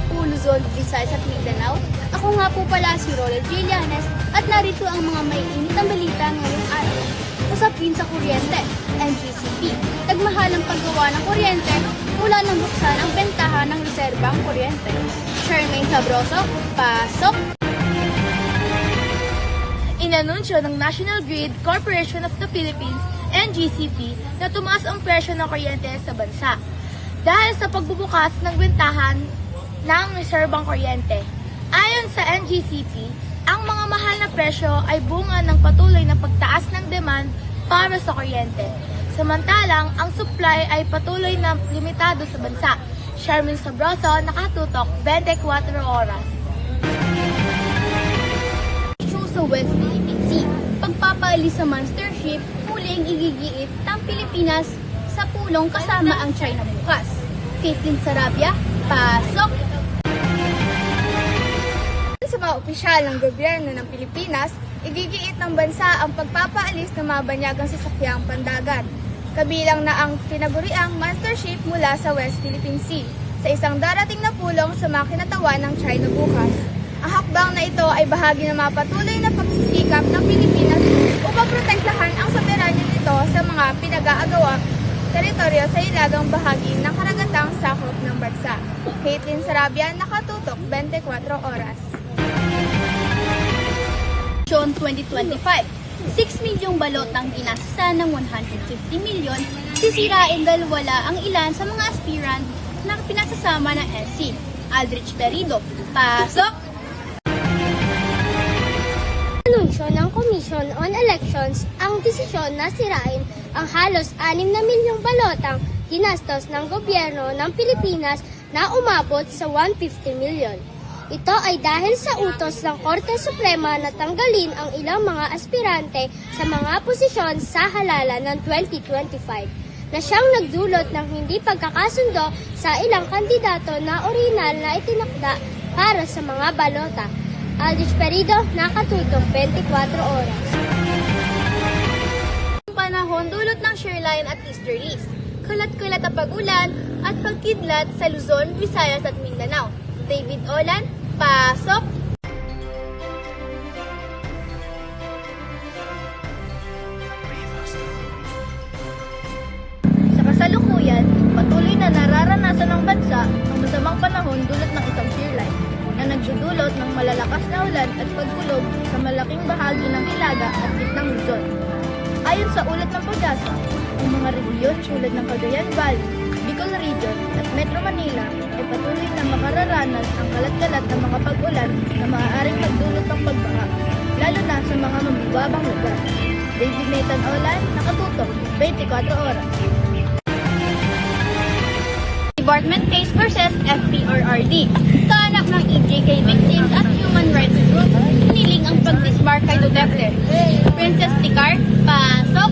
po Luzon, Visayas at Mindanao. Ako nga po pala si Roland Jillanes at narito ang mga maiinit na balita ngayong araw. Usapin sa kuryente, NGCP. Nagmahalang paggawa ng kuryente mula nang buksan ang bentahan ng reserbang kuryente. Charmaine Sabroso, pasok! Inanunsyo ng National Grid Corporation of the Philippines, NGCP, na tumaas ang presyo ng kuryente sa bansa dahil sa pagbubukas ng bentahan ng reserbang kuryente. Ayon sa NGCP, ang mga mahal na presyo ay bunga ng patuloy na pagtaas ng demand para sa kuryente. Samantalang, ang supply ay patuloy na limitado sa bansa. Charmaine Sabroso, nakatutok, 24 oras. Sa West Philippine Sea, pagpapaalis sa monster ship, muling igigiit ng Pilipinas sa pulong kasama ang China bukas. Caitlin Sarabia, pasok! Sa mga opisyal ng gobyerno ng Pilipinas, igigiit ng bansa ang pagpapaalis ng mga banyagang sasakyang pandagat, kabilang na ang tinaguriang monster ship mula sa West Philippine Sea, sa isang darating na pulong sa mga kinatawan ng China bukas. Ang hakbang na ito ay bahagi ng mga patuloy na pagsisikap ng Pilipinas upang protektahan ang soberanya nito sa mga pinag-aagawa teritoryo sa ilagang bahagi ng karagatang sakop ng bansa. Caitlin Sarabia, nakatutok, 24 oras. June 2025, 6 milyong balot ang ginasta ng 150 milyon, sisirain dahil wala ang ilan sa mga aspirant na pinasasama ng SC. Aldrich Perido, pasok! Anunsyo ng Commission on Elections ang desisyon na sirain ang halos 6 na milyong balotang ginastos ng gobyerno ng Pilipinas na umabot sa 150 milyon. Ito ay dahil sa utos ng Korte Suprema na tanggalin ang ilang mga aspirante sa mga posisyon sa halalan ng 2025 na siyang nagdulot ng hindi pagkakasundo sa ilang kandidato na orinal na itinakda para sa mga balota. Aldrich Perido, nakatutok, 24 oras. Panahon dulot ng shoreline at easterlies, kalat-kalat na pagulan at pagkidlat sa Luzon, Visayas at Mindanao. David Olan, pasok! Sa kasalukuyan, patuloy na nararanasan ng bansa ang masamang panahon dulot ng isang shoreline na nagdudulot ng malalakas na ulan at pagkulog sa malaking bahagi ng Hilaga at Gitnang Luzon. Ayon sa ulat ng Pag-asa, ang mga rehiyon tulad ng Cagayan Valley, Bicol Region at Metro Manila ay patuloy na makararanas ang kalat-kalat ng mga pag-ulan na maaaring magdulot ng pagbaha, lalo na sa mga mababang lugar. David Nathan Olan, nakatutok, 24 oras. Department Case vs. FPRRD. Kaanak ng EJK victims at human rights group, hiniling ang pag-disbar kay Duterte. Princess Ticar, pasok!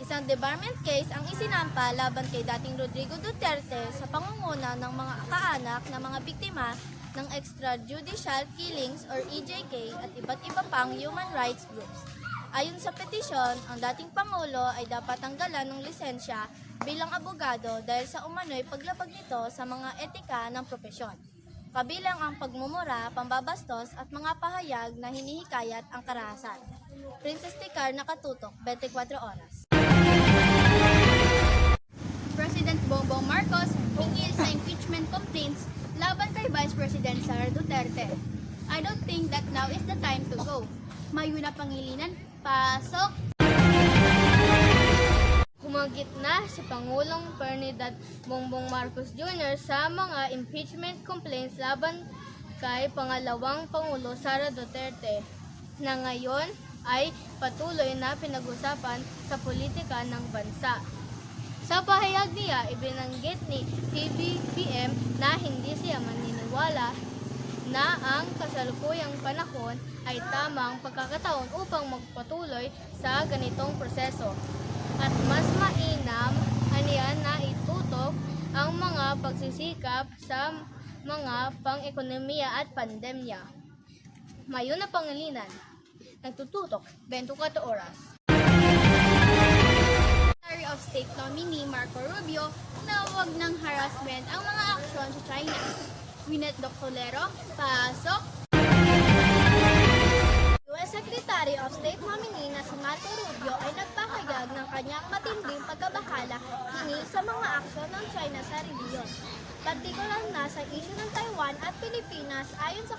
Isang debarment case ang isinampa laban kay dating Rodrigo Duterte sa pangunguna ng mga kaanak na mga biktima ng extrajudicial killings or EJK at iba't iba pang human rights groups. Ayon sa petisyon, ang dating Pangulo ay dapat tanggalan ng lisensya bilang abogado dahil sa umano'y paglapag nito sa mga etika ng propesyon. Kabilang ang pagmumura, pambabastos at mga pahayag na hinihikayat ang karahasan. Princess Ticar, nakatutok, 24 oras. President Bongbong Marcos hingil sa impeachment complaints laban kay Vice President Sara Duterte. I don't think that now is the time to go. Mayuna Pangilinan, pasok! Humagit na si Pangulong Ferdinand Bongbong Marcos Jr. sa mga impeachment complaints laban kay pangalawang Pangulo Sara Duterte na ngayon ay patuloy na pinag-usapan sa politika ng bansa. Sa pahayag niya, ibinanggit ni PBBM na hindi siya maniniwala na ang kasalukuyang panahon ay tamang pagkakataon upang magpatuloy sa ganitong proseso. At mas mainam aniyan na itutok ang mga pagsisikap sa mga pang-ekonomiya at pandemya. Mayuna Pangilinan, nagtututok, 24 oras. Secretary of State nominee Marco Rubio na huwag ng harassment ang mga aksyon sa China. Gwyneth Doctolero, pasok! US Secretary of State nominee na si Marco Rubio ay nagpahayag ng kanyang matinding pagkabahala hinggil sa mga aksyon ng China sa rehiyon. Partikular na sa isyu ng Taiwan at Pilipinas, ayon sa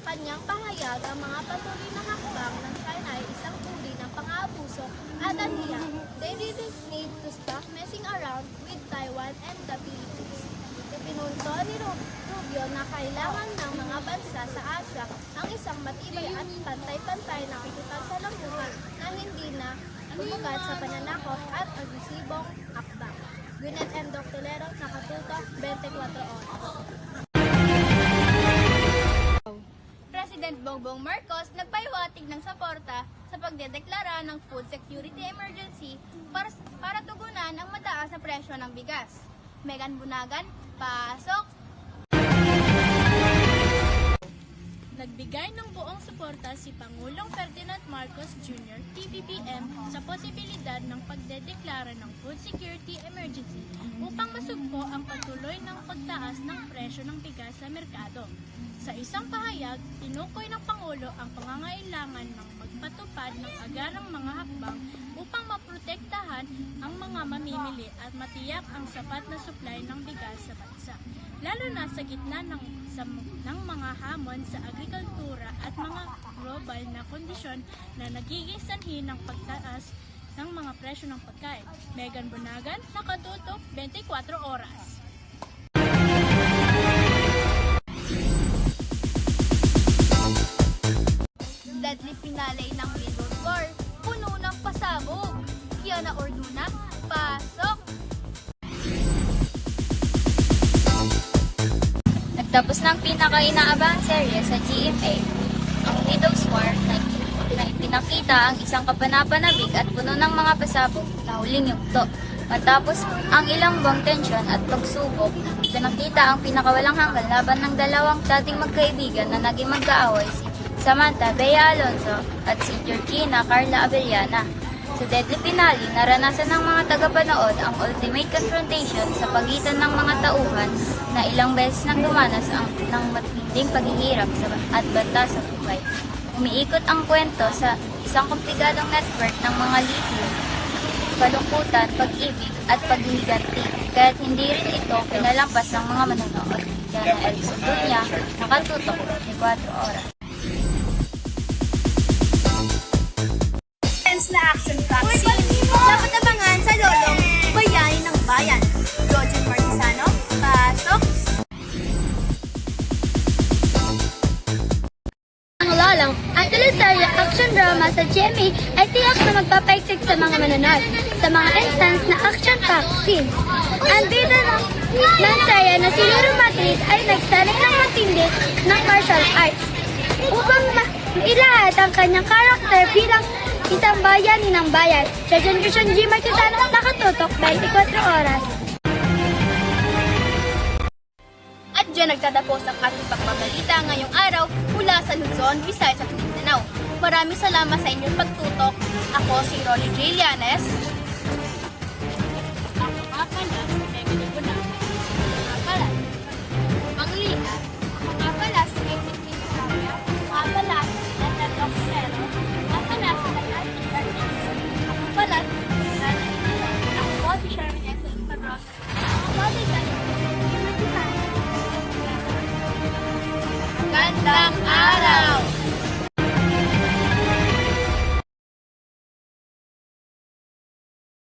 kanyang pahayag, ang mga patuloy na hakbang ng China ay isang uri ng pang-aabuso at anhiya. They really need to stop messing around with Taiwan and the Philippines. Ipinunto ni Rubio na kailangan ng mga bansa sa Asia ang isang matibay at pantay-pantay na pakikipagsalambuhan na hindi na umugat sa pananakot at agresibong hakbang. Gwyneth M. Doctolero, nakatutok, 24 oras. President Bongbong Marcos nagpahiwatig ng suporta sa pagdedeklara ng food security emergency para tugunan ang mataas na presyo ng bigas. Megan Bunagan, pasok! Nagbigay ng buong suporta si Pangulong Ferdinand Marcos Jr. PBBM sa posibilidad ng pagdedeklara ng food security emergency upang masugpo ang patuloy ng pagtaas ng presyo ng bigas sa merkado. Sa isang pahayag, tinukoy ng Pangulo ang pangangailangan ng magpatupad ng agarang mga hakbang upang maprotektahan ang mga mamimili at matiyak ang sapat na supply ng bigas sa bansa, lalo na sa gitna ng mga hamon sa agrikultura at mga global na kondisyon na nagiging sanhi ng pagtaas ng mga presyo ng pagkain. Megan Bunagan, nakatutok, 24 oras. Deadly finale ng Middle War, puno ng pasabog. Kiana Orduna, pasok! Nagtapos ng pinaka-inaabang serye sa GMA, ang Widow's War, na ipinakita ang isang kapanapanabik at puno ng mga pasabog na huling yugto. Matapos ang ilang buwang tensyon at pagsubok, pinakita ang pinakawalang hanggan laban ng dalawang dating magkaibigan na naging magkaaway, si Samantha Bea Alonso at si Georgina Carla Abellana. Sa deadly finale, naranasan ng mga tagapanood ang ultimate confrontation sa pagitan ng mga tauhan na ilang beses nang dumanas ng matinding paghihirap at banta sa buhay. Umiikot ang kwento sa isang komplikadong network ng mga lihiyo, kalungkutan, pag-ibig at paghihiganti, kaya't hindi rin ito pinalampas ng mga manonood. Kaya na Elson Dunya, nakatutok 24 oras. Na action vaccine. Dapat abangan sa lolong bayani ng bayan. Jojen Martisano, pasok! Ang Lolong, ang teleserye action drama sa GMA ay tiyak na magpapaiksik sa mga manonood sa mga instance na action-packed scenes. Ang bida ng serye na si Luro Madrid ay nagsaling ng matindi ng martial arts upang ilahat ang kanyang karakter bilang isang bayani ng bayan. Sa Generation G. Martisano, nakatutok 24 oras. At dyan nagtatapos ang ating pagbabalita ngayong araw mula sa Luzon, Visayas at Mindanao. Maraming salamat sa inyong pagtutok. Ako si Rolly J. Llanes. Ako nga pala si Megan Bunagan. Nga pala, Mang Lina. Nga pala si Megan Bunagan. Nga pala si Leonard Oxero. Nga pala si Leonard Oxero. Ako pala si Leonard Oxero. Ako po si Sherman S. Padros. Ako po si Leonard Oxero. Gandang